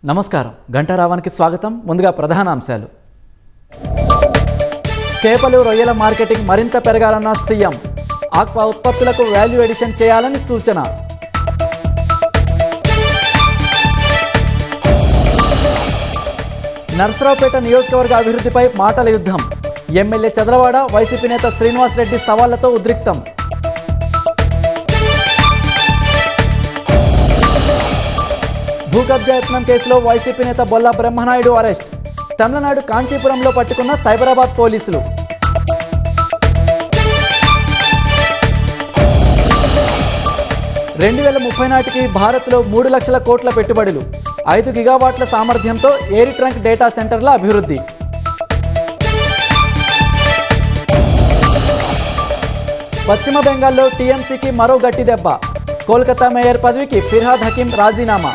నమస్కారం. గంటారావానికి స్వాగతం. ముందుగా ప్రధాన అంశాలు. చేపలు రొయ్యల మార్కెటింగ్ మరింత పెరగాలన్న సీఎం. ఆక్వా ఉత్పత్తులకు వాల్యూ ఎడిషన్ చేయాలని సూచన. నర్సరావుపేట నియోజకవర్గ అభివృద్ధిపై మాటల యుద్ధం. ఎమ్మెల్యే చదలవాడ, వైసీపీ నేత శ్రీనివాస్ రెడ్డి సవాళ్లతో ఉద్రిక్తం. భూకబ్జా యత్నం కేసులో వైసీపీ నేత బొల్లా బ్రహ్మనాయుడు అరెస్ట్. తమిళనాడు కాంచీపురంలో పట్టుకున్న సైబరాబాద్ పోలీసులు. 2030 నాటికి భారత్లో 3 లక్షల కోట్ల పెట్టుబడులు, 5 గిగావాట్ల సామర్థ్యంతో ఎయిర్ ట్రంక్ డేటా సెంటర్ల అభివృద్ధి. పశ్చిమ బెంగాల్లో టీఎంసీకి మరో గట్టి దెబ్బ. కోల్కతా మేయర్ పదవికి ఫిర్హాద్ హకీం రాజీనామా.